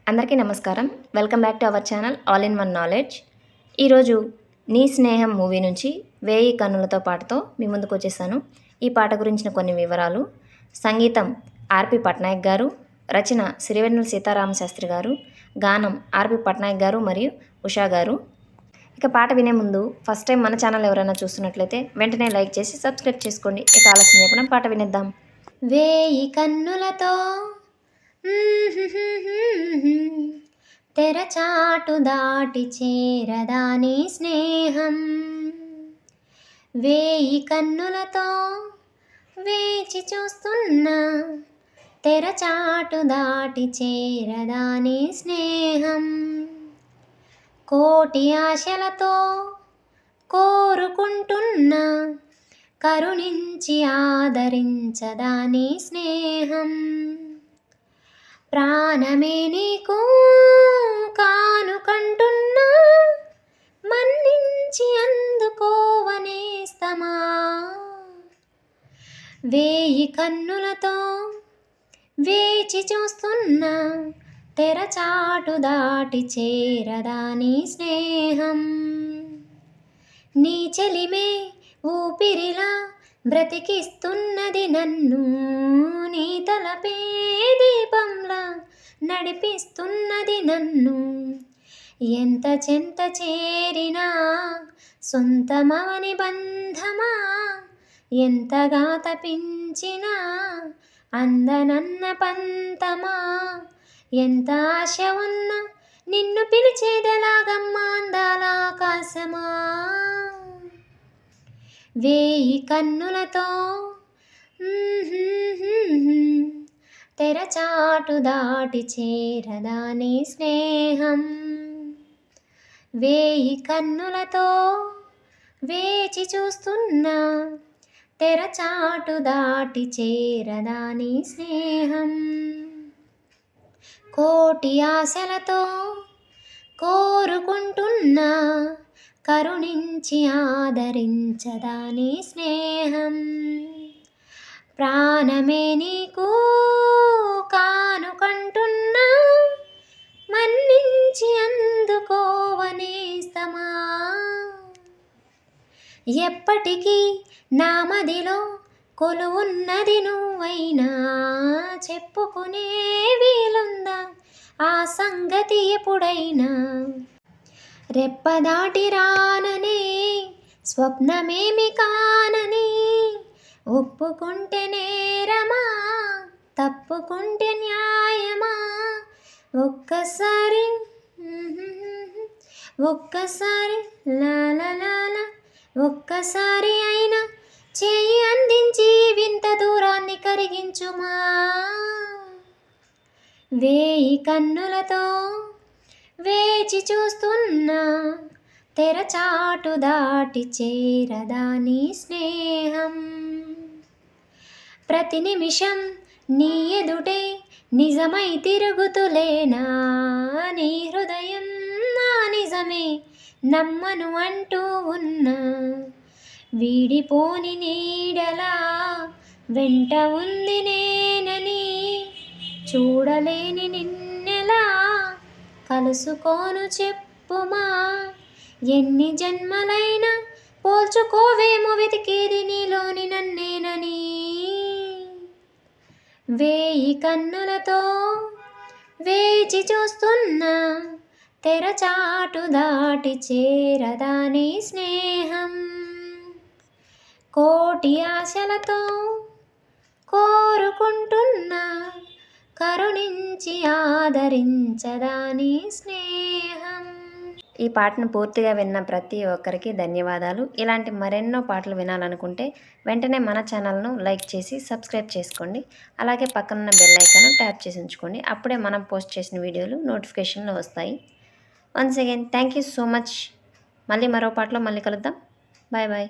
అందరికీ నమస్కారం. Welcome back to our channel all in one knowledge. ఈరోజు నీ స్నేహం మూవీ నుంచి వేయి కన్నులతో పాటతో మీ ముందుకు వచ్చేసాను. ఈ పాట గురించిన కొన్ని వివరాలు. సంగీతం ఆర్పి పట్నాయక్ గారు, రచన సిరివెన్నెల సీతారామ శాస్త్రి గారు, గానం ఆర్పి పట్నాయక్ గారు మరియు ఉషా గారు. ఇక పాట వినే ముందు ఫస్ట్ టైం మన ఛానల్ ఎవరైనా చూస్తున్నట్లయితే వెంటనే లైక్ చేసి సబ్స్క్రైబ్ చేసుకోండి. ఇక ఆలస్యం చేయకుండా పాట వినేద్దాం. వేయి కన్నులతో తెరచాటు దాటి చేరదాని స్నేహం, వేయి కన్నులతో వేచి చూస్తున్నా తెరచాటు దాటి చేరదాని స్నేహం, కోటి ఆశలతో కోరుకుంటున్నా కరుణించి ఆదరించదాని స్నేహం, ప్రాణమే నీకు కానుకంటున్నా మన్నించి అందుకోవనేస్తమా, వేయి కన్నులతో వేచి చూస్తున్నా తెరచాటు దాటి చేరదాని స్నేహం, నీ చెలిమే ఊపిరిలా బ్రతికిస్తున్నది నన్ను, నీ తలపే దీపంలా నడిపిస్తున్నది నన్ను, ఎంత చెంత చేరినా సొంతమవని బంధమా, ఎంతగా తపించినా అందనన్న పంతమా, ఎంత ఆశ ఉన్నా నిన్ను పిలిచేదెలాగమ్మా అందాల ఆకాశమా, వేయి కన్నులతో తెరచాటు దాటి చేరదాని స్నేహం, వేయి కన్నులతో వేచి చూస్తున్నా తెరచాటు దాటి చేరదాని స్నేహం, కోటి ఆశలతో కోరుకుంటున్నా కరుణించి ఆదరించదాని స్నేహం, ప్రాణమే నీకు కానుకంటున్నా మన్నించి అందుకోవనేస్తమా, ఎప్పటికీ నా మదిలో కొలువున్నది నువ్వైనా చెప్పుకునే వీలుందా ఆ సంగతి ఎప్పుడైనా, రెప్పదాటి రాననే స్వప్నమేమి కానని ఒప్పుకుంటే నేరమా తప్పుకుంటే న్యాయమా, ఒక్కసారి ఒక్కసారి లాల ఒక్కసారి అయినా చేయి అందించి వింత దూరాన్ని కరిగించుమా, వేయి కన్నులతో వేచి చూస్తున్నా తెరచాటు దాటి చేరదాని స్నేహం, ప్రతి నిమిషం నీ ఎదుటే నిజమై తిరుగుతులేనా, నీ హృదయం నా నిజమే నమ్మను అంటూ ఉన్నా, వీడిపోని నీడలా వెంట ఉంది నేనని చూడలేని నిన్నెలా కలుసుకోను చెప్పుమా, ఎన్ని జన్మలైనా పోల్చుకోవేమో వెతికేది నీలోని నన్నేనని, వేయి కన్నులతో వేచి చూస్తున్నా తెరచాటు దాటి చేరదాని స్నేహం, కోటి ఆశలతో కోరుకుంటున్నా కరుణించి ఆదరించదాని స్నేహం. ఈ పాటను పూర్తిగా విన్న ప్రతి ఒక్కరికి ధన్యవాదాలు. ఇలాంటి మరెన్నో పాటలు వినాలనుకుంటే వెంటనే మన ఛానల్ను లైక్ చేసి సబ్స్క్రైబ్ చేసుకోండి. అలాగే పక్కనున్న బెల్ ఐకాన్ ట్యాప్ చేసి ఉంచుకోండి. అప్పుడే మనం పోస్ట్ చేసిన వీడియోలు నోటిఫికేషన్లో వస్తాయి. Once again thank you so much. మళ్ళీ మరో పాటలో మళ్ళీ కలుద్దాం. Bye bye.